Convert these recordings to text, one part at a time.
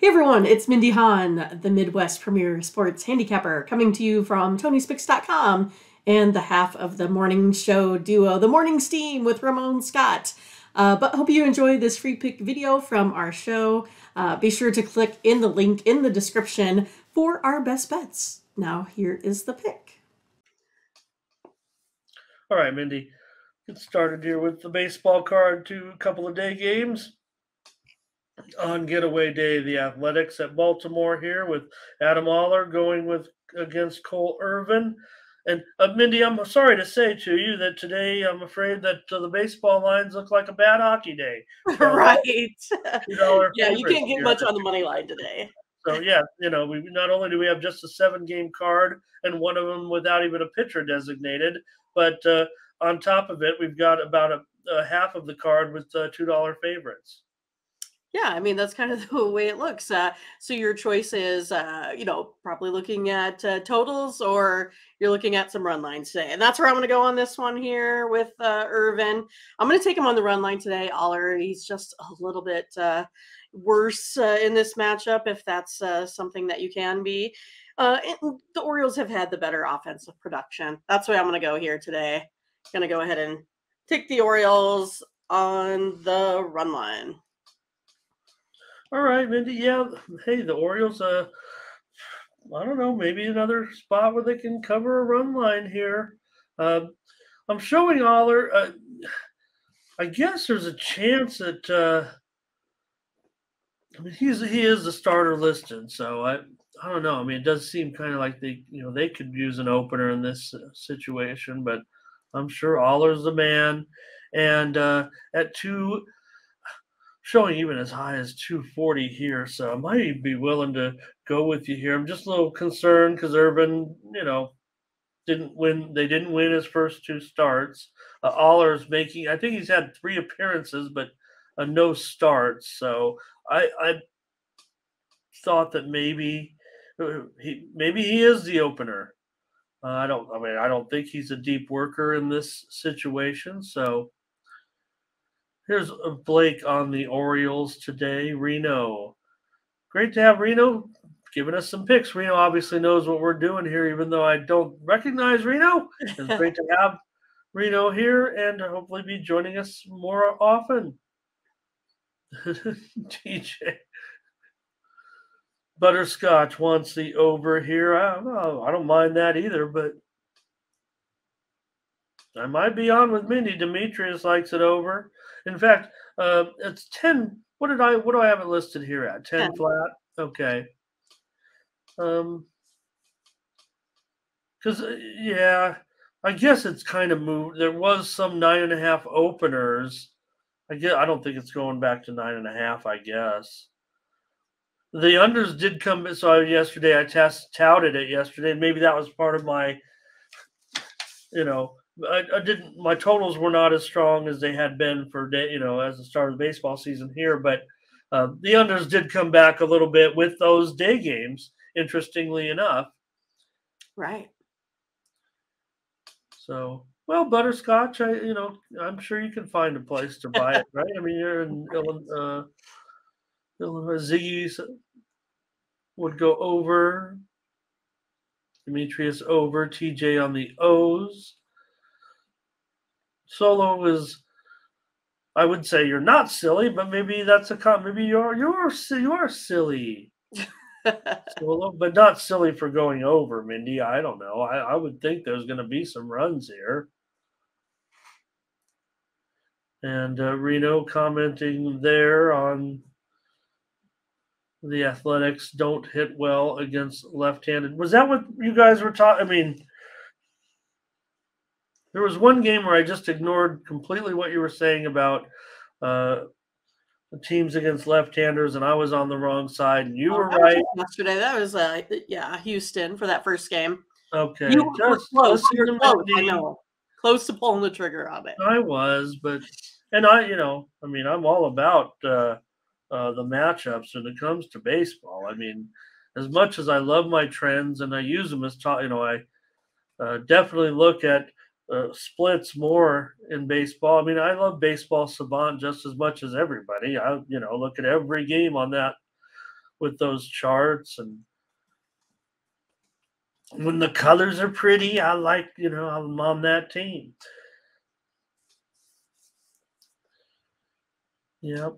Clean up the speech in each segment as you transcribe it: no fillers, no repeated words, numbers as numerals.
Hey everyone, it's Mindy Hahne, the Midwest premier sports handicapper, coming to you from TonySpicks.com and the half of the morning show duo, The Morning Steam with Ramon Scott. But hope you enjoy this free pick video from our show. Be sure to click in the link in the description for our best bets. Now here is the pick. All right, Mindy, get started here with the baseball card to a couple of day games. On getaway day, the Athletics at Baltimore here with Adam Oller going against Cole Irvin. And Mindy, I'm sorry to say to you that today I'm afraid that the baseball lines look like a bad hockey day. Right. $2 Yeah, you can't get here. much on the money line today. So yeah, we not only do we have just a 7-game card and one of them without even a pitcher designated, but on top of it, we've got about a half of the card with $2 favorites. Yeah, I mean, that's kind of the way it looks. So your choice is, probably looking at totals, or you're looking at some run lines today. And that's where I'm going to go on this one here with Irvin. I'm going to take him on the run line today. Oller, he's just a little bit worse in this matchup, if that's something that you can be. The Orioles have had the better offensive production. That's the way I'm going to go here today. Going to go ahead and take the Orioles on the run line. All right, Mindy. Yeah, hey, the Orioles. I don't know, maybe another spot where they can cover a run line here. I'm showing Oller. I guess there's a chance that I mean, he is the starter listed, so I don't know. I mean, it does seem kind of like they could use an opener in this situation, but I'm sure Oller's the man. And at two, showing even as high as 240 here, so I might be willing to go with you here. I'm just a little concerned because Irvin, didn't win. They didn't win his first two starts. Oller's making. I think he's had 3 appearances, but no starts. So I thought that maybe he is the opener. I don't think he's a deep worker in this situation. So here's Blake on the Orioles today. Reno. Great to have Reno giving us some picks. Reno obviously knows what we're doing here, even though I don't recognize Reno. It's great to have Reno here and hopefully be joining us more often. TJ. Butterscotch wants the over here. I don't know. I don't mind that either, but I might be on with Mindy. Demetrius likes it over. In fact, it's 10. What do I have it listed here at? 10 flat. Okay. Because I guess it's kind of moved. There was some 9.5 openers. I don't think it's going back to 9.5. I guess the unders did come. So yesterday I touted it yesterday, and maybe that was part of my. I didn't. My totals were not as strong as they had been for as the start of the baseball season here, but the unders did come back a little bit with those day games. Interestingly enough, right. So, well, butterscotch. I'm sure you can find a place to buy it, right? I mean, you're in Illinois. Ziggy would go over. Demetrius over. TJ on the O's. Solo is. I would say you're not silly, but maybe that's maybe you are silly. Solo, but not silly for going over, Mindy. I don't know. I would think there's going to be some runs here. And Reno commenting there on the Athletics don't hit well against left-handed. Was that what you guys were talking? I mean, there was one game where I just ignored completely what you were saying about the teams against left-handers, and I was on the wrong side, and you were right. Yesterday, that was Houston for that first game. Okay, you were close. You're close. I know, close to pulling the trigger on it. I was, but I'm all about the matchups when it comes to baseball. I mean, as much as I love my trends and I use them as I definitely look at splits more in baseball. I mean, I love Baseball Savant just as much as everybody. I look at every game on that with those charts, and when the colors are pretty, I like, I'm on that team. Yep.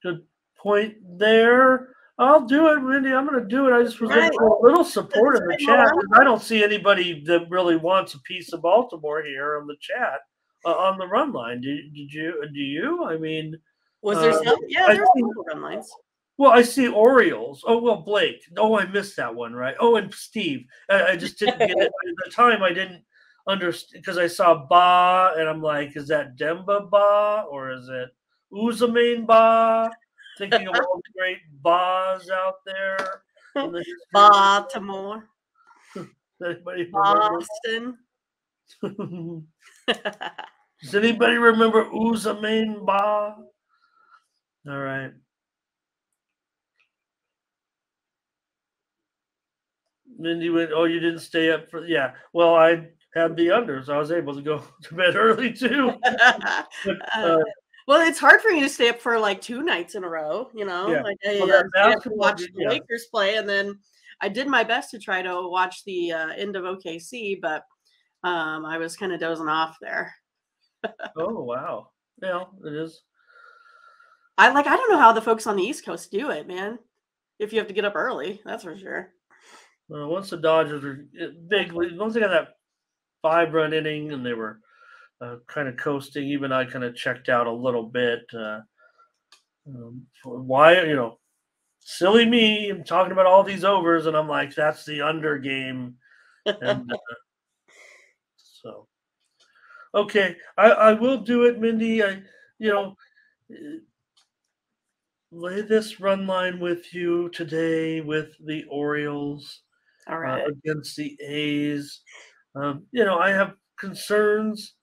Good point there. I'll do it, Mindy. I'm going to do it. I just was looking for a little support in the chat. I don't see anybody that really wants a piece of Baltimore here on the chat on the run line. Do you? I mean, was there some? Yeah, there's some run lines. Well, I see Orioles. Oh, well, Blake. Oh, I missed that one, right? Oh, and Steve. I just didn't get it. At the time, I didn't understand because I saw Ba, and I'm like, is that Demba Ba or is it Uzamain Ba? Thinking of all the great Bas out there. In the Baltimore. Anybody Boston. Does anybody remember Uzamain Ba? All right. Mindy went, oh, you didn't stay up for, yeah. Well, I had the unders. I was able to go to bed early too. But, well, it's hard for me to stay up for like 2 nights in a row, Yeah. Like I have to watch the Lakers play, and then I did my best to try to watch the end of OKC, but I was kind of dozing off there. Oh, wow. Yeah, it is. I don't know how the folks on the East Coast do it, man. If you have to get up early, that's for sure. Once the Dodgers were big, once they got that 5-run inning and they were kind of coasting, even I kind of checked out a little bit. Why, silly me, I'm talking about all these overs, and I'm like, that's the under game. And so, okay, I will do it, Mindy. Lay this run line with you today with the Orioles. All right. Against the A's. I have concerns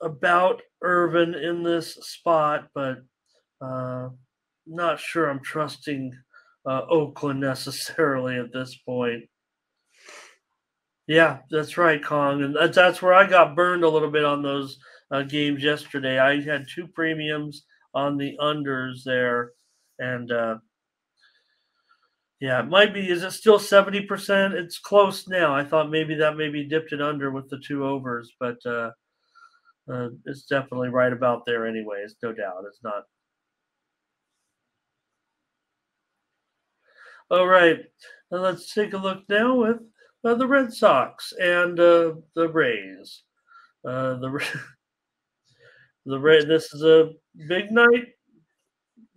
about Irvin in this spot, but not sure I'm trusting Oakland necessarily at this point. Yeah, that's right, Kong. And that's where I got burned a little bit on those games yesterday. I had 2 premiums on the unders there, and yeah, it might be. Is it still 70%? It's close now. I thought maybe dipped it under with the 2 overs, but it's definitely right about there anyways. No doubt. It's not. All right. Now let's take a look now with the Red Sox and the Rays. The Rays. This is a big night.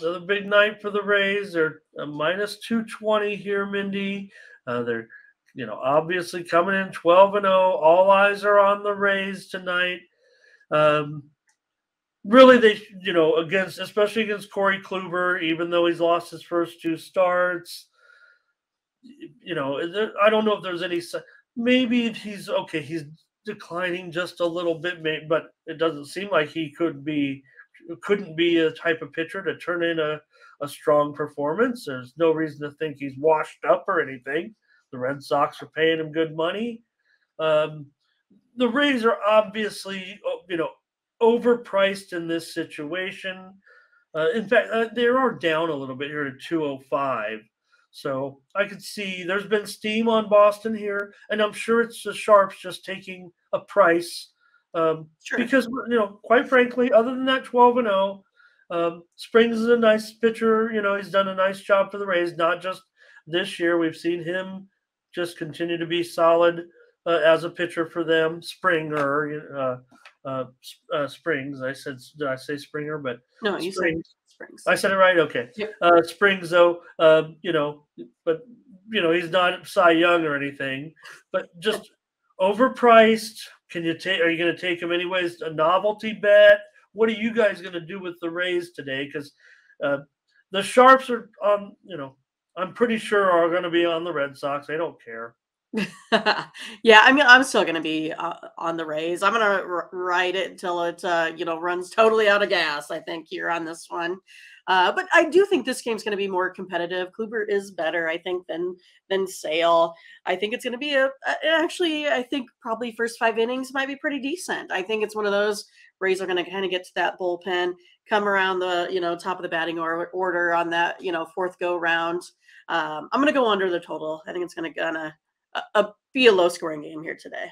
Another big night for the Rays. They're minus 220 here, Mindy. They're, obviously coming in 12-0. All eyes are on the Rays tonight. Really, they, especially against Corey Kluber, even though he's lost his first 2 starts. I don't know if there's any. Maybe he's okay. He's declining just a little bit, but it doesn't seem like he couldn't be a type of pitcher to turn in a strong performance. There's no reason to think he's washed up or anything. The Red Sox are paying him good money. The Rays are obviously, overpriced in this situation. In fact, they are down a little bit here to 205. So I could see there's been steam on Boston here, and I'm sure it's the Sharps just taking a price. Sure. Because, quite frankly, other than that 12-0, Springs is a nice pitcher. He's done a nice job for the Rays, not just this year. We've seen him just continue to be solid as a pitcher for them. Springs. Did I say Springer? But no, you said Springs. I said it right. Okay. Yep. Springs, though, but he's not Cy Young or anything, but just overpriced. Are you going to take him anyways? A novelty bet? What are you guys going to do with the Rays today? Because the Sharps are on, I'm pretty sure are going to be on the Red Sox. I don't care. Yeah, I mean, I'm still going to be on the Rays. I'm going to ride it until it, runs totally out of gas, I think, here on this one. But I do think this game's going to be more competitive. Kluber is better, I think, than Sale. I think it's going to be actually, I think probably first 5 innings might be pretty decent. I think it's one of those Rays are going to kind of get to that bullpen, come around the top of the batting order on that fourth go round. I'm going to go under the total. I think it's going to be a low scoring game here today.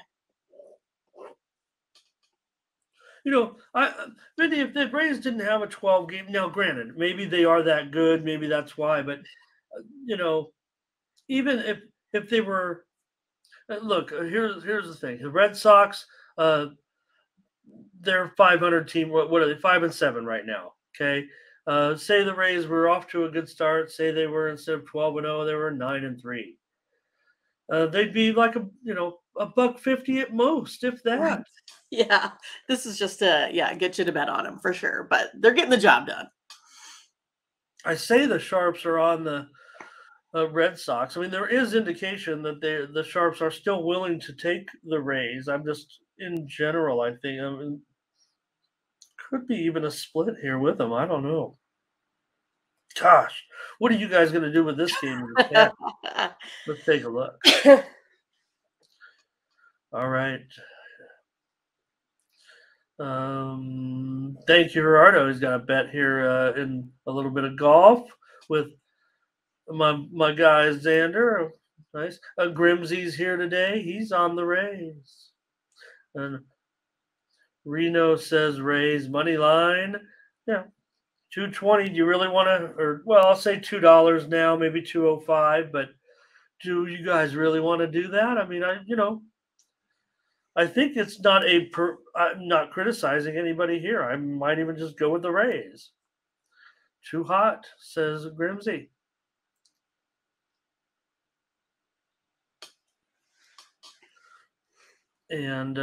Mindy, if the Rays didn't have a 12 game, now granted, maybe they are that good, maybe that's why, but even if they were, look, here's the thing: the Red Sox, they're 500 team. What are they? 5-7 right now. Okay, say the Rays were off to a good start. Say they were, instead of 12-0, they were 9-3. They'd be like $1.50 at most, if that. Right. Yeah, this is just get you to bet on them for sure, but they're getting the job done. I say the Sharps are on the Red Sox. I mean, there is indication that the Sharps are still willing to take the Rays. I'm just, in general, I think, could be even a split here with them. I don't know. Gosh, what are you guys going to do with this game? Let's take a look. All right. Thank you, Gerardo. He's got a bet here in a little bit of golf with my guy Xander. Nice. Grimsey's here today. He's on the Rays. And Reno says Rays money line. Yeah, 220. Do you really want to? I'll say $2 now, maybe 205. But do you guys really want to do that? I mean, I think it's not I'm not criticizing anybody here. I might even just go with the Rays. Too hot, says Grimsey. And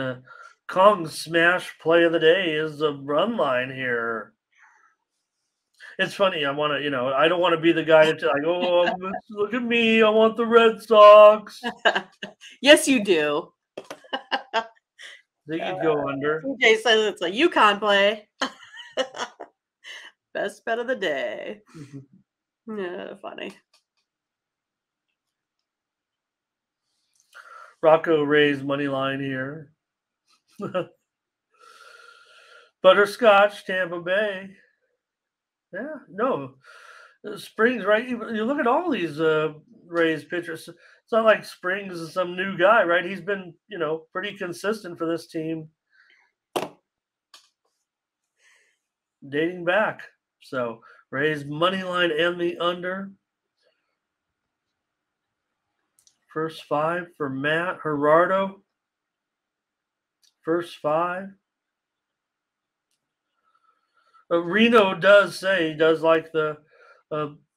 Kong's smash play of the day is the run line here. It's funny. I want to, I don't want to be the guy to like, oh, look at me. I want the Red Sox. Yes, you do. They could go under. TJ says it's a UConn play. Best bet of the day. Yeah, funny. Rocco Rays money line here. Butterscotch, Tampa Bay. Yeah, no. Springs, right? You look at all these Rays pitchers. It's not like Springs is some new guy, right? He's been, pretty consistent for this team dating back. So Rays money line and the under. First 5 for Matt Gerardo. First 5. Reno does say he does like the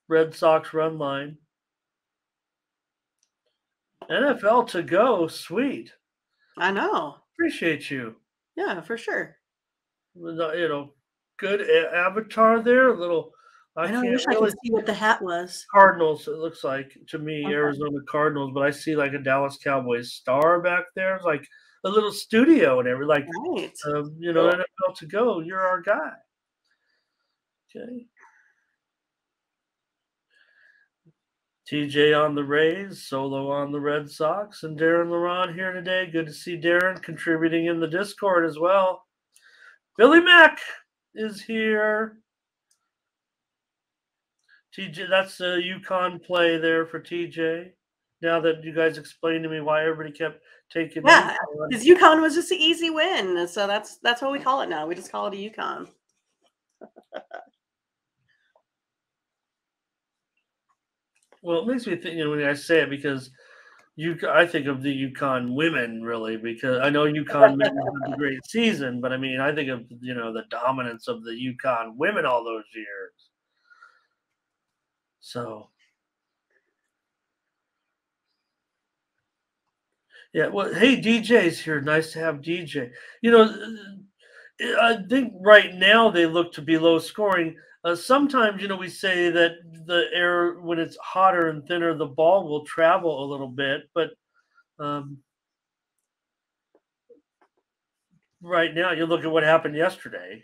Red Sox run line. NFL to go, sweet. I know. Appreciate you. Yeah, for sure. Good avatar there. A little. I wish I could see what the hat was. Cardinals, it looks like to me, okay. Arizona Cardinals, but I see like a Dallas Cowboys star back there. It's like a little studio and everything. Like, right. NFL to go. You're our guy. Okay. TJ on the Rays, Solo on the Red Sox, and Darren Laron here today. Good to see Darren contributing in the Discord as well. Billy Mack is here. TJ, that's a UConn play there for TJ. Now that you guys explained to me why everybody kept taking. Yeah, because UConn was just an easy win, so that's what we call it now. We just call it a UConn. Well, it makes me think, when I say it, because I think of the UConn women, really, because I know UConn men had a great season, but I mean, I think of, the dominance of the UConn women all those years. So, yeah, well, hey, DJ's here. Nice to have DJ. I think right now they look to be low scoring. Sometimes, we say that the air, when it's hotter and thinner, the ball will travel a little bit. But right now, you look at what happened yesterday.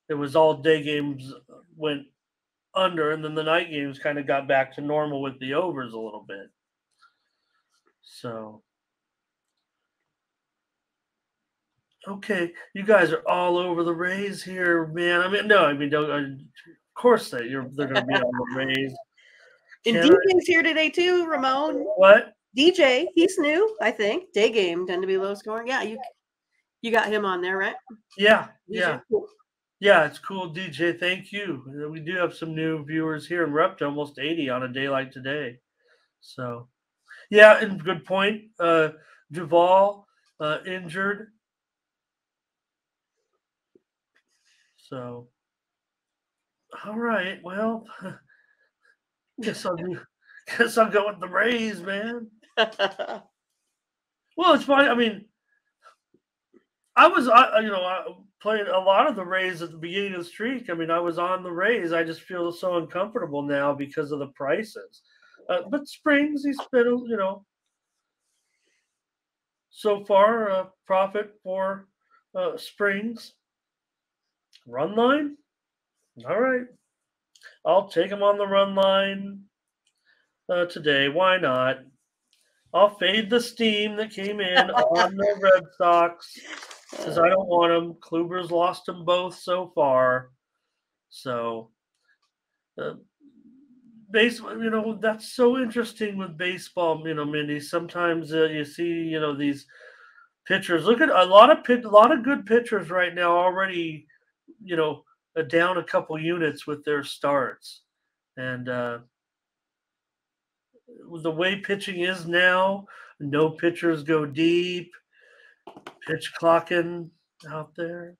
It was all day games went under, and then the night games kind of got back to normal with the overs a little bit. So, okay, you guys are all over the Rays here, man. I mean, no, I mean, don't, of course they're going to be on the Rays. And DJ's here today too, Ramon. What? DJ, he's new, I think. Day game tend to be low scoring. Yeah, you got him on there, right? Yeah, DJ, yeah. cool. Yeah, it's cool, DJ. Thank you. We do have some new viewers here, and we're up to almost 80 on a day like today. So, yeah, and good point. Duvall injured. So, all right. Well, guess I'll go with the Rays, man. Well, it's fine. I mean, I played a lot of the Rays at the beginning of the streak. I mean, I was on the Rays. I just feel so uncomfortable now because of the prices. But Springs, he's been, so far profit for Springs. Run line? All right. I'll take him on the run line today. Why not? I'll fade the steam that came in on the Red Sox because I don't want them. Kluber's lost them both so far. So, baseball, that's so interesting with baseball, Mindy. Sometimes you see, these pitchers. Look at a lot of good pitchers right now already, down a couple units with their starts. And the way pitching is now, no pitchers go deep, pitch clocking out there.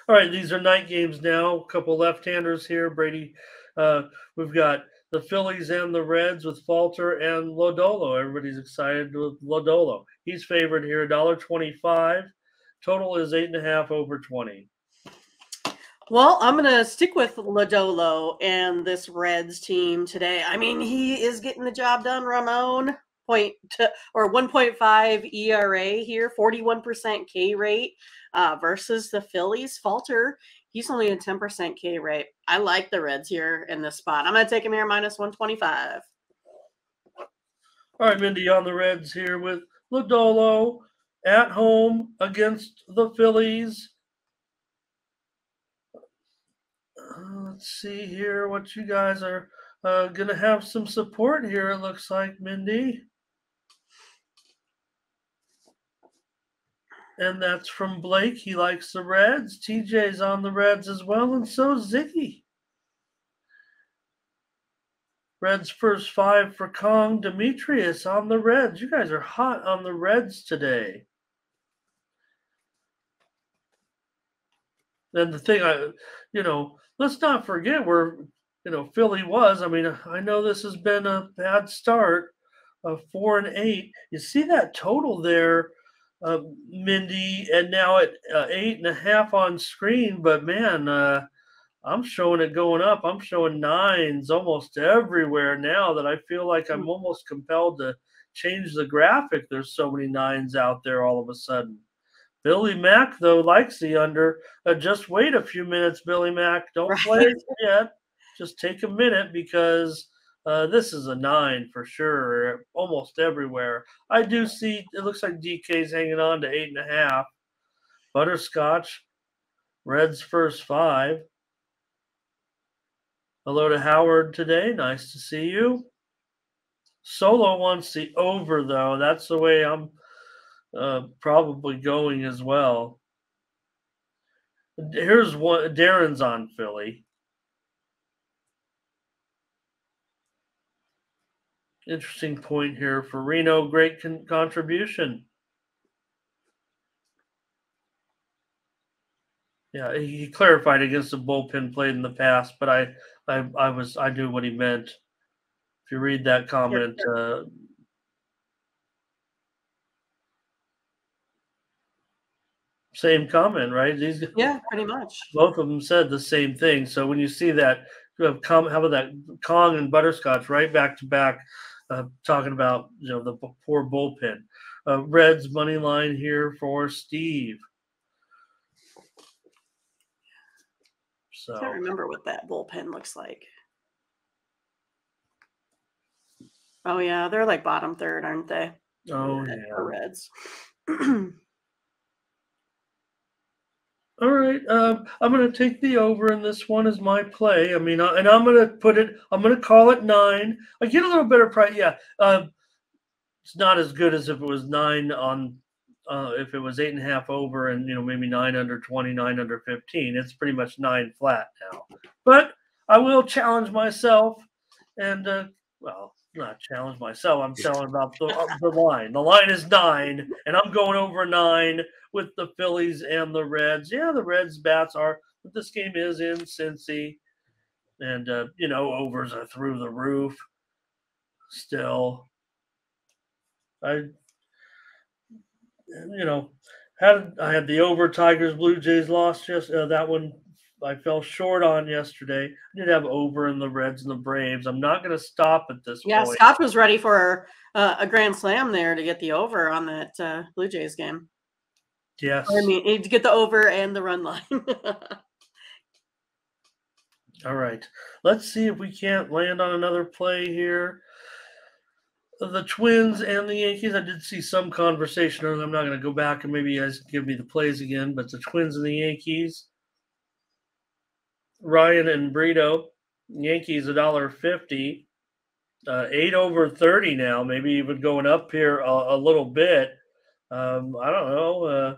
All right, these are night games now. A couple left-handers here. Brady, we've got the Phillies and the Reds with Falter and Lodolo. Everybody's excited with Lodolo. He's favored here, $1.25. Total is 8.5 over 20. Well, I'm going to stick with Lodolo and this Reds team today. I mean, he is getting the job done, Ramon. 1.5 ERA here, 41% K rate versus the Phillies. Falter, he's only a 10% K rate. I like the Reds here in this spot. I'm going to take him here minus 125. All right, Mindy on the Reds here with Lodolo at home against the Phillies. Let's see here what you guys are going to have some support here, it looks like, Mindy. And that's from Blake. He likes the Reds. TJ's on the Reds as well, and so is Ziggy. Reds first 5 for Kong. Demetrius on the Reds. You guys are hot on the Reds today. And the thing, let's not forget where, Philly was. I mean, I know this has been a bad start of 4-8. You see that total there, Mindy, and now at 8.5 on screen. But man, I'm showing it going up. I'm showing 9s almost everywhere now that I feel like I'm almost compelled to change the graphic. There's so many 9s out there all of a sudden. Billy Mack, though, likes the under. Just wait a few minutes, Billy Mack. Don't play it yet. Just take a minute because this is a 9 for sure, almost everywhere. I do see it looks like DK's hanging on to 8.5. Butterscotch, Reds first 5. Hello to Howard today. Nice to see you. Solo wants the over, though. That's the way I'm probably going as well. Here's one. Darren's on Philly. Interesting point here for Reno. Great contribution. Yeah, he clarified against the bullpen played in the past, but I knew what he meant. If you read that comment, same comment, right? Yeah, pretty much. Both of them said the same thing. So when you see that, how about that Kong and Butterscotch right back to back, talking about the poor bullpen. Reds money line here for Steve. I can't remember what that bullpen looks like. Oh, yeah, they're like bottom third, aren't they? Oh, The yeah. Reds. All right. I'm going to take the over in this one as my play. I mean, and I'm going to put it, I'm going to call it 9. I get a little better price. Yeah. It's not as good as if it was 9 on, if it was 8.5 over and, maybe 9 under 20, 9 under 15. It's pretty much 9 flat now. But I will challenge myself and, well, not challenge myself. I'm telling about the line. The line is 9, and I'm going over 9 with the Phillies and the Reds. Yeah, the Reds bats are, but this game is in Cincy, and overs are through the roof. Still, I had the over Tigers Blue Jays loss just that one. I fell short on yesterday. I did have over in the Reds and the Braves. I'm not going to stop at this Yeah, point. Scott was ready for a grand slam there to get the over on that Blue Jays game. Yes. I mean, to get the over and the run line. All right. Let's see if we can't land on another play here. The Twins and the Yankees. I did see some conversation. I'm not going to go back and maybe you guys give me the plays again, but the Twins and the Yankees. Ryan and Brito. Yankees $1.50. 8 over 30 now. Maybe even going up here a little bit. I don't know.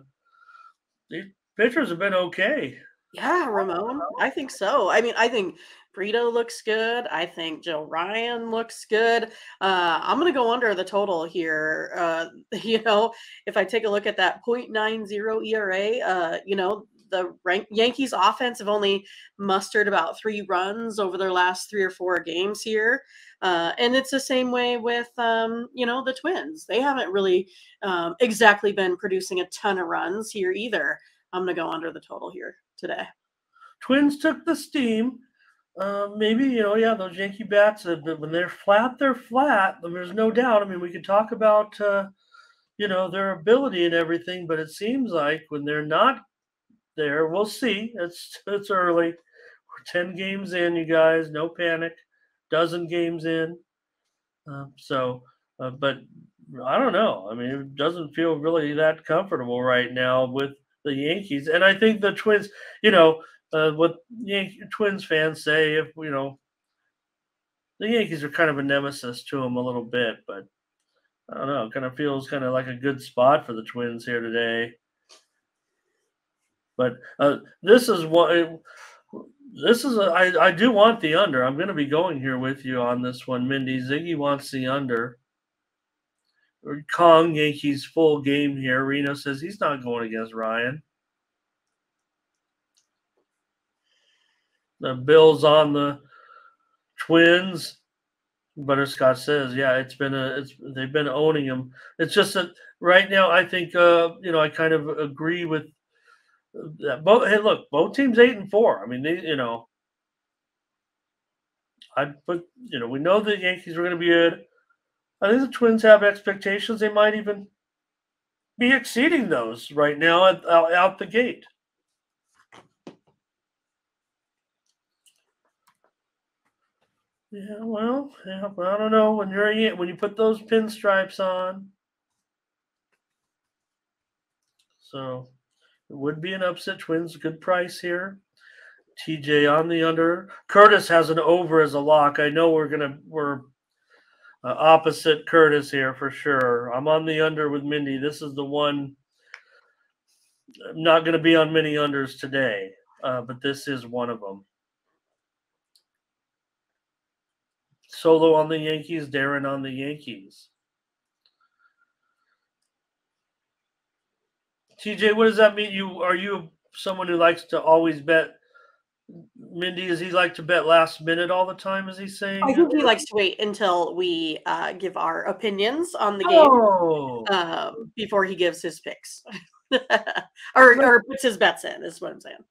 These pitchers have been okay. Yeah, Ramon. I think so. I mean, I think Brito looks good. I think Joe Ryan looks good. I'm going to go under the total here. If I take a look at that 0.90 ERA, the Yankees offense have only mustered about 3 runs over their last 3 or 4 games here. And it's the same way with, the Twins. They haven't really exactly been producing a ton of runs here either. I'm going to go under the total here today. Twins took the steam. Maybe, those Yankee bats, when they're flat, they're flat. There's no doubt. I mean, we could talk about, their ability and everything, but it seems like when they're not there, we'll see. It's early. We're 10 games in, you guys. No panic. Dozen games in. But I don't know. I mean, it doesn't feel really that comfortable right now with the Yankees. And I think the Twins, what Twins fans say, if the Yankees are kind of a nemesis to them a little bit, but I don't know. It kind of feels kind of like a good spot for the Twins here today. But this is what I do want the under. I'm going to be going here with you on this one, Mindy. Ziggy wants the under. Kong Yankees full game here. Reno says he's not going against Ryan. The Bills on the Twins. Butterscotch says, yeah, they've been owning him. It's just that right now I think I kind of agree with that. Both teams 8-4. I mean, we know the Yankees are going to be good. I think the Twins have expectations. They might even be exceeding those right now out the gate. Yeah, well, I don't know when you put those pinstripes on. So it would be an upset. Twins, good price here. TJ on the under. Curtis has an over as a lock. I know we're opposite Curtis here for sure. I'm on the under with Mindy. This is the one. I'm not going to be on many unders today, but this is one of them. Solo on the Yankees, Darren on the Yankees. TJ, what does that mean? Are you someone who likes to always bet? Mindy, does he like to bet last minute all the time? Is he saying? I think he likes to wait until we give our opinions on the game before he gives his picks or puts his bets in. Is what I'm saying.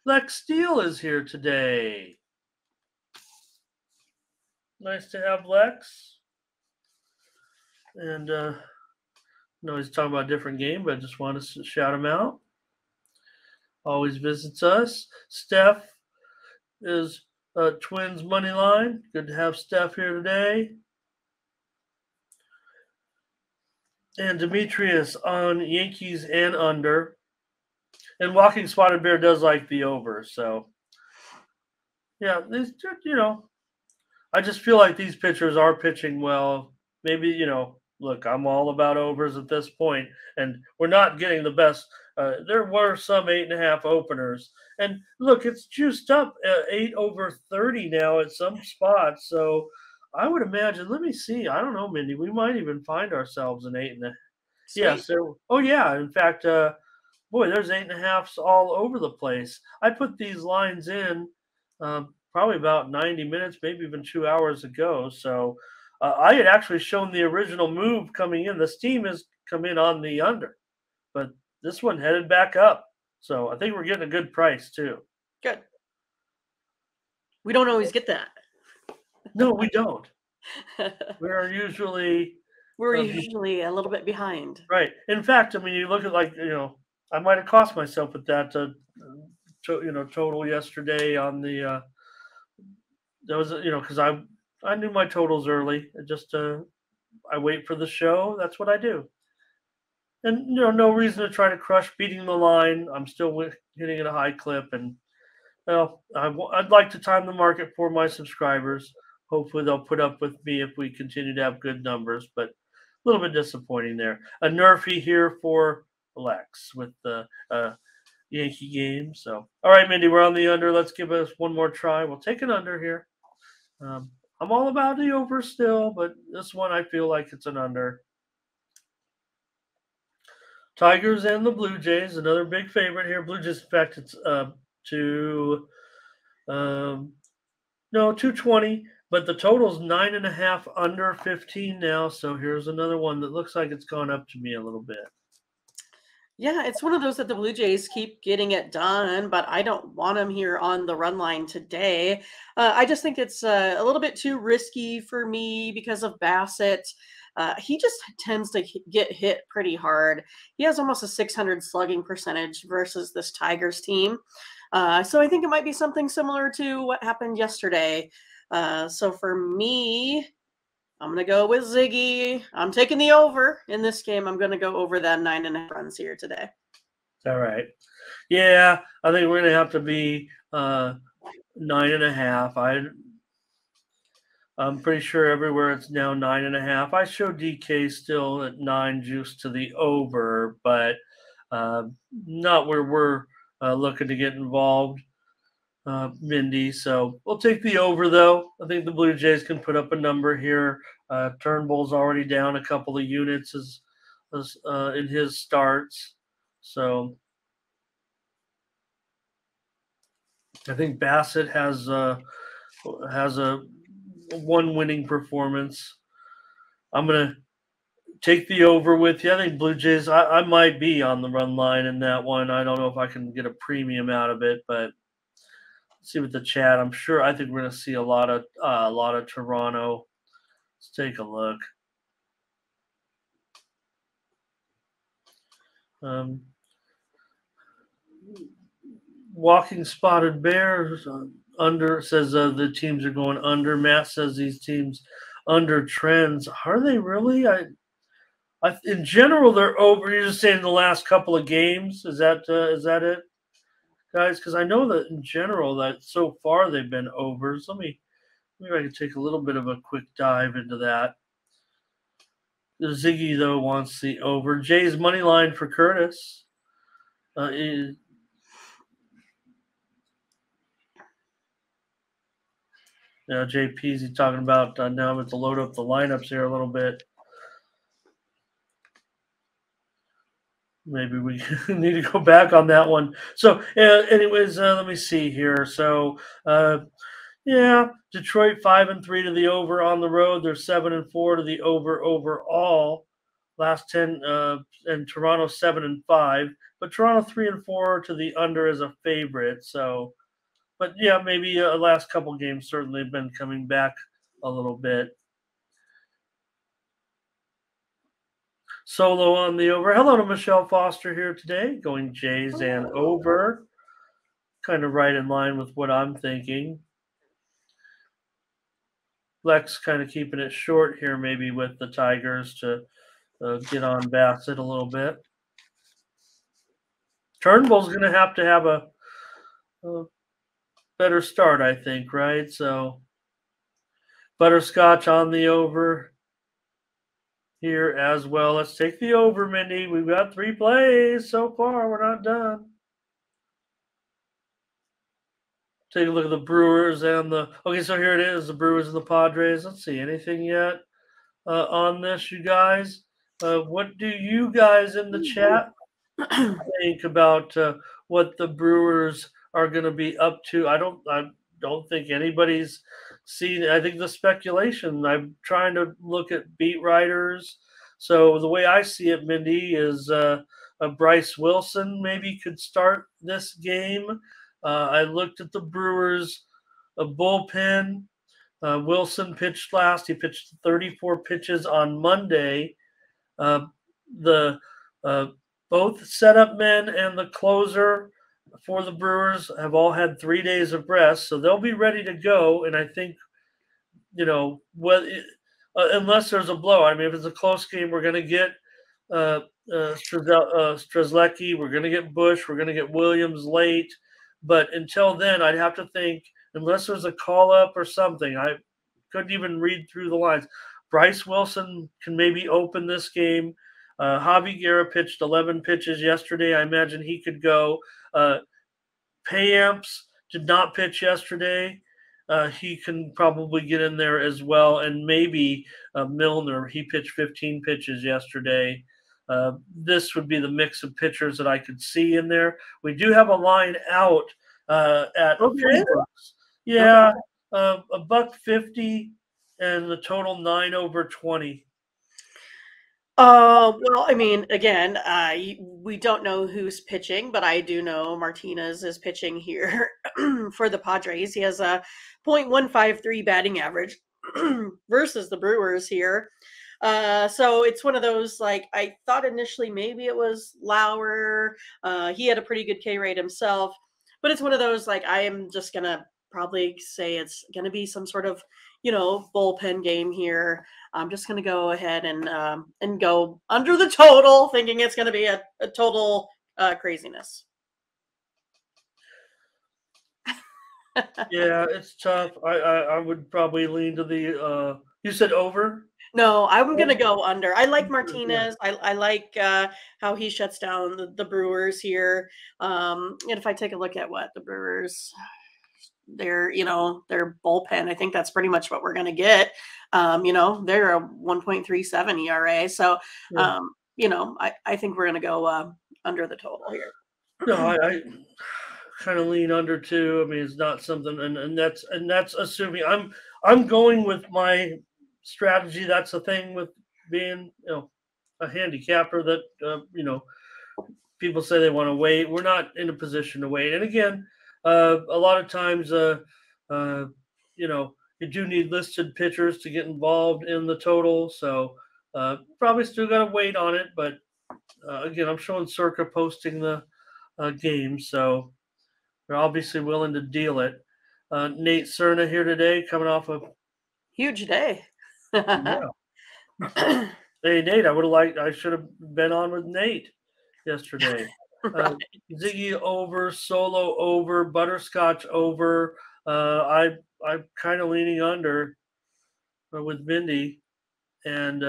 Lex Steele is here today. Nice to have Lex. And he's talking about a different game, but I just want to shout him out. Always visits us. Steph is Twins money line. Good to have Steph here today. And Demetrius on Yankees and under. And Walking Spotted Bear does like the over. So, yeah, these, I just feel like these pitchers are pitching well. Maybe, look, I'm all about overs at this point, and we're not getting the best. There were some 8.5 openers. And look, it's juiced up 8 over 30 now at some spots. So I would imagine, let me see. I don't know, Mindy. We might even find ourselves an 8.5. Sweet. Yes. Oh, yeah. In fact, boy, there's 8.5s all over the place. I put these lines in probably about 90 minutes, maybe even 2 hours ago. So I had actually shown the original move coming in. This team has come in on the under, but this one headed back up. So I think we're getting a good price too. Good. We don't always get that. No, we don't. We're usually a little bit behind. right. In fact, I mean, you look at I might have cost myself with that total yesterday on the that was because I knew my totals early. I wait for the show. That's what I do. And no reason to try to crush beating the line. I'm still hitting at a high clip, and I'd like to time the market for my subscribers. Hopefully, they'll put up with me if we continue to have good numbers. But a little bit disappointing there. A nerfy here for Lex with the Yankee game. So, all right, Mindy, we're on the under. Let's give us one more try. We'll take an under here. I'm all about the over still, but this one I feel like it's an under. Tigers and the Blue Jays, another big favorite here. Blue Jays, in fact, it's to 220, but the total's 9.5 under 15 now. So here's another one that looks like it's gone up to me a little bit. Yeah, it's one of those that the Blue Jays keep getting it done, but I don't want them here on the run line today. I just think it's a little bit too risky for me because of Bassett. He just tends to get hit pretty hard. He has almost a 600 slugging percentage versus this Tigers team. So I think it might be something similar to what happened yesterday. So for me, I'm going to go with Ziggy. I'm taking the over in this game. I'm going to go over that 9.5 runs here today. All right. Yeah, I think we're going to have to be 9.5. I'm pretty sure everywhere it's now 9.5. I show DK still at 9 juice to the over, but not where we're looking to get involved, Mindy. So we'll take the over, though. I think the Blue Jays can put up a number here. Turnbull's already down a couple of units as in his starts. So I think Bassett has a one winning performance. I'm going to take the over with you. I think Blue Jays, I might be on the run line in that one. I don't know if I can get a premium out of it, but let's see with the chat. I think we're going to see a lot of Toronto. Let's take a look. Walking Spotted Bears under says the teams are going under. Matt says these teams under trends. Are they really? In general, they're over. You're just saying the last couple of games. Is that it, guys? Because I know that in general that so far they've been overs. Maybe I can take a little bit of a quick dive into that. Ziggy though wants the over. Jay's money line for Curtis. JP's he's talking about now. I'm going to load up the lineups here a little bit. Maybe we need to go back on that one. So, anyways, let me see here. So, Detroit 5-3 to the over on the road. They're 7-4 to the over overall. Last 10, and Toronto 7-5, but Toronto 3-4 to the under as a favorite. So, but yeah, maybe last couple games certainly have been coming back a little bit. Solo on the over. Hello to Michelle Foster here today, going Jays and over. kind of right in line with what I'm thinking. Lex kind of keeping it short here, maybe with the Tigers to get on Bassett a little bit. Turnbull's going to have a better start, I think, right? So Butterscotch on the over here as well. Let's take the over, Mindy. We've got 3 plays so far. We're not done. Take a look at the Brewers and the. Okay, so here it is, the Brewers and the Padres. Let's see, anything yet on this, you guys? What do you guys in the chat think about what the Brewers are going to be up to? I don't think anybody's seen. I think the speculation. I'm trying to look at beat writers. So the way I see it, Mindy, is Bryce Wilson maybe could start this game. I looked at the Brewers bullpen. Wilson pitched last. He pitched 34 pitches on Monday. The both setup men and the closer for the Brewers have all had 3 days of rest, so they'll be ready to go. And I think, unless there's a blowout. I mean, if it's a close game, we're going to get Strzelecki, we're going to get Bush, we're going to get Williams late. But until then, I'd have to think, unless there's a call-up or something, I couldn't even read through the lines. Bryce Wilson can maybe open this game. Javi Guerra pitched 11 pitches yesterday. I imagine he could go. Payamps did not pitch yesterday. He can probably get in there as well. And maybe Milner, he pitched 15 pitches yesterday. This would be the mix of pitchers that I could see in there. We do have a line out at $3. Yeah, $1.50 and the total 9/20. Well, I mean, again, we don't know who's pitching, but I do know Martinez is pitching here for the Padres. He has a .153 batting average versus the Brewers here. So it's one of those, like, I thought initially maybe it was Lauer. He had a pretty good K rate himself, but it's one of those, like, I am just going to probably say it's going to be some sort of, bullpen game here. I'm just going to go ahead and go under the total, thinking it's going to be a total craziness. Yeah, it's tough. I would probably lean to the. You said over? No, I'm going to go under. I like Martinez. Yeah. I like how he shuts down the Brewers here. And if I take a look at what the Brewers, their bullpen, I think that's pretty much what we're going to get. They're a 1.37 ERA. So, yeah. I think we're going to go under the total here. No, I kind of lean under too. I mean, it's not something, and that's assuming I'm going with my strategy. That's the thing with being, a handicapper that, people say they want to wait. We're not in a position to wait. And again, a lot of times, you do need listed pitchers to get involved in the total. So probably still got to wait on it. But again, I'm showing Circa posting the game. So they're obviously willing to deal it. Nate Cerna here today, coming off a huge day. Yeah. Hey, Nate, I should have been on with Nate yesterday. Right. Ziggy over, Solo over, Butterscotch over. I'm kind of leaning under with Mindy, and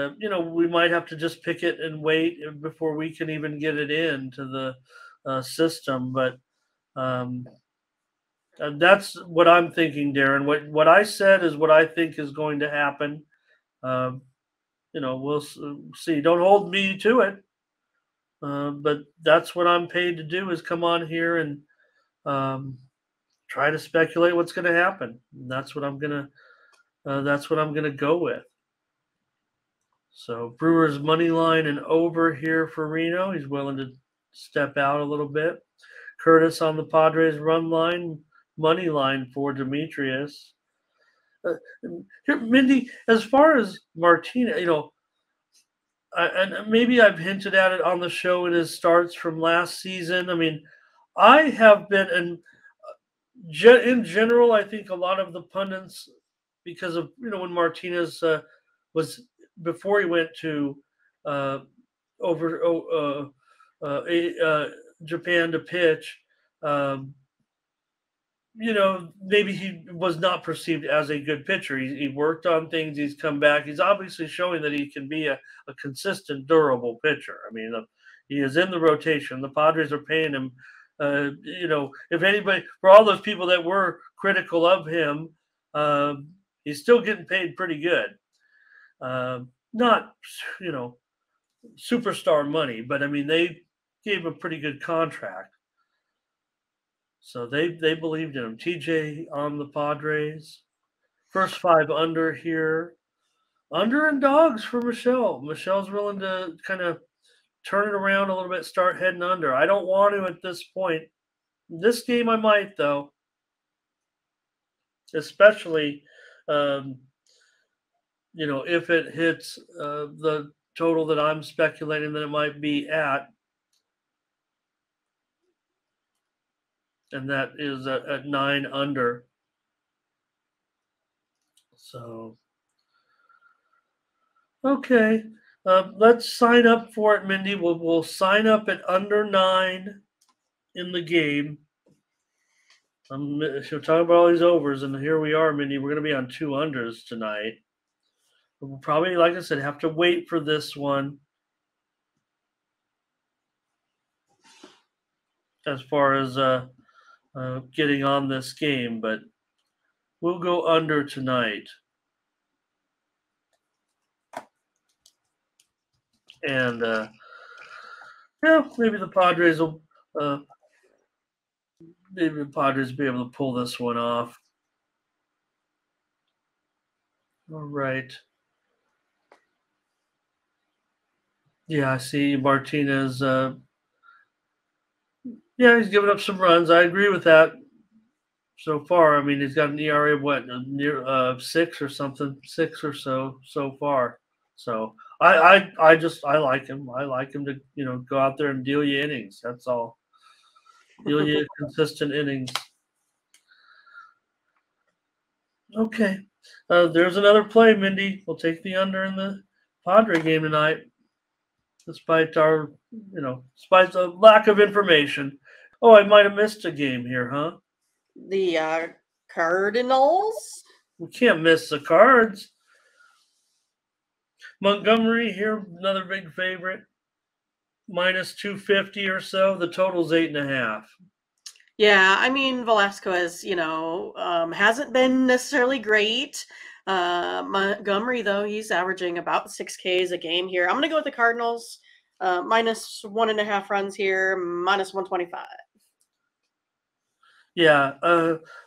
we might have to just pick it and wait before we can even get it into the system. But that's what I'm thinking, Darren. What I said is what I think is going to happen. We'll see. Don't hold me to it. But that's what I'm paid to do, is come on here and try to speculate what's going to happen. And that's what I'm gonna go with. So Brewers money line and over here for Reno. He's willing to step out a little bit. Curtis on the Padres run line, money line for Demetrius. Here, Mindy, as far as Martinez, and maybe I've hinted at it on the show in his starts from last season. I mean, I have been, and in general, I think a lot of the pundits, because of when Martinez was before he went to uh, over Japan to pitch, um, maybe he was not perceived as a good pitcher. He worked on things. He's come back. He's obviously showing that he can be a consistent, durable pitcher. I mean, he is in the rotation. The Padres are paying him. If anybody, for all those people that were critical of him, he's still getting paid pretty good. Not, superstar money, but I mean, they gave a pretty good contract. So they believed in him. TJ on the Padres. First 5 under here. Under and dogs for Michelle. Michelle's willing to kind of turn it around a little bit, start heading under. I don't want to at this point. This game I might, though. Especially, if it hits the total that I'm speculating that it might be at. And that is at 9 under. So, okay. Let's sign up for it, Mindy. We'll sign up at under 9 in the game. She'll talk about all these overs, and here we are, Mindy. We're going to be on 2 unders tonight. We'll probably, like I said, have to wait for this one as far as getting on this game, but we'll go under tonight. And maybe the Padres will be able to pull this one off. All right. Yeah, I see Martinez. He's giving up some runs. I agree with that so far. I mean, he's got an ERA of what, near 6 or something, 6 or so far. So I like him. I like him to go out there and deal you innings. That's all. Deal you consistent innings. Okay. There's another play, Mindy. We'll take the under in the Padre game tonight, despite our, despite the lack of information. Oh, I might have missed a game here, huh? The Cardinals? We can't miss the Cards. Montgomery here, another big favorite. Minus 250 or so. The total's 8.5. Yeah, I mean, Velasquez, hasn't been necessarily great. Montgomery, though, he's averaging about 6 Ks a game here. I'm going to go with the Cardinals. Minus 1.5 runs here, minus 125. Yeah,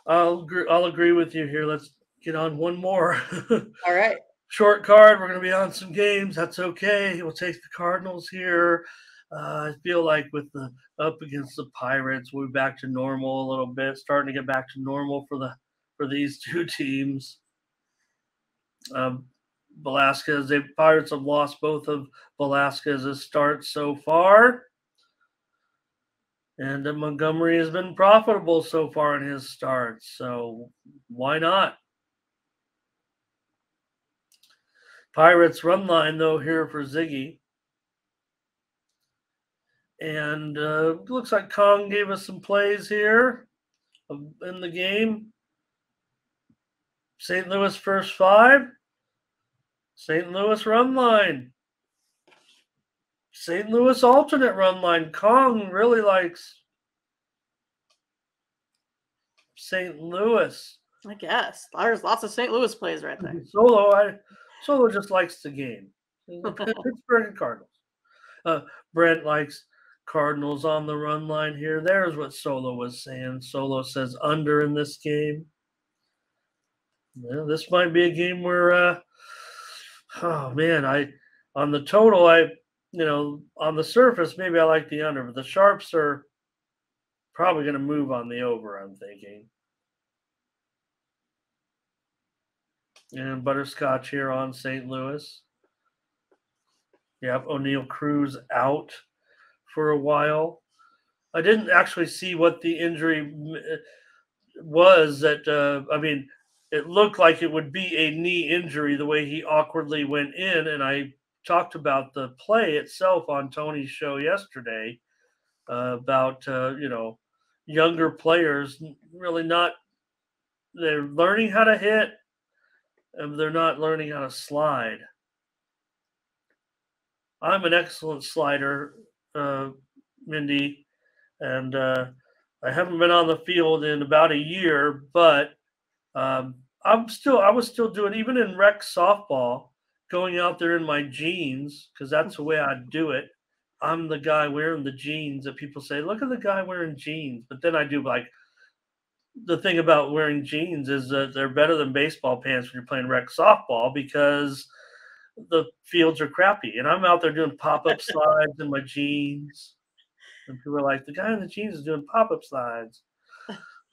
I'll agree with you here. Let's get on one more. All right. Short card. We're going to be on some games. That's okay. We'll take the Cardinals here. I feel like with the up against the Pirates, we'll be back to normal a little bit. Starting to get back to normal for these 2 teams. Velasquez, the Pirates have lost both of Velasquez's starts so far. And Montgomery has been profitable so far in his starts. So why not? Pirates run line, though, here for Ziggy. And looks like Kong gave us some plays here in the game. St. Louis first 5. St. Louis run line. St. Louis alternate run line. Kong really likes St. Louis. I guess. There's lots of St. Louis plays right there. Solo just likes the game. Pittsburgh and Cardinals. Brent likes Cardinals on the run line here. There's what Solo was saying. Solo says under in this game. This might be a game where, on the total, on the surface, maybe I like the under, but the sharps are probably going to move on the over, I'm thinking. And butterscotch here on St. Louis. Yep, O'Neill Cruz out for a while. I didn't actually see what the injury. was that, I mean, it looked like it would be a knee injury the way he awkwardly went in. And I talked about the play itself on Tony's show yesterday about, younger players really not, they're learning how to hit and they're not learning how to slide. I'm an excellent slider, Mindy, and I haven't been on the field in about a year, but I was still doing, even in rec softball, going out there in my jeans because that's the way I do it. I'm the guy wearing the jeans that people say, look at the guy wearing jeans. But then I do, like, the thing about wearing jeans is that they're better than baseball pants when you're playing rec softball because the fields are crappy. And I'm out there doing pop-up slides in my jeans. And people are like, the guy in the jeans is doing pop-up slides.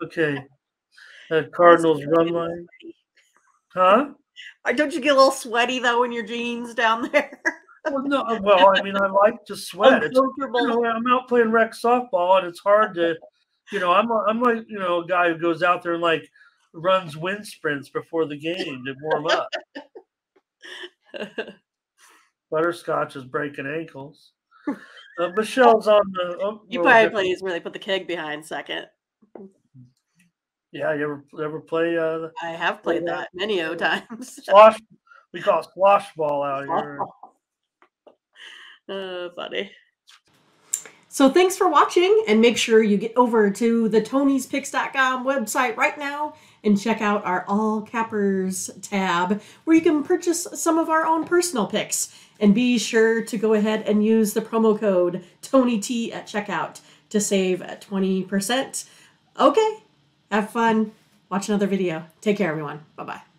Okay. Cardinals run line. Huh? Don't you get a little sweaty though in your jeans down there? Well, no. Well, I mean, I like to sweat. It's, Uncomfortable. I'm out playing rec softball, and it's hard to, I'm like, a guy who goes out there and like runs wind sprints before the game to warm up. Butterscotch is breaking ankles. Michelle's on the. You probably plays where they put the keg behind second. Yeah, you ever play? I have played that many times. Slosh. We call it slosh ball out here. Funny. So thanks for watching, and make sure you get over to the Tony'sPicks.com website right now and check out our All Cappers tab where you can purchase some of our own personal picks. And be sure to go ahead and use the promo code TonyT at checkout to save 20%. Okay, have fun. Watch another video. Take care, everyone. Bye-bye.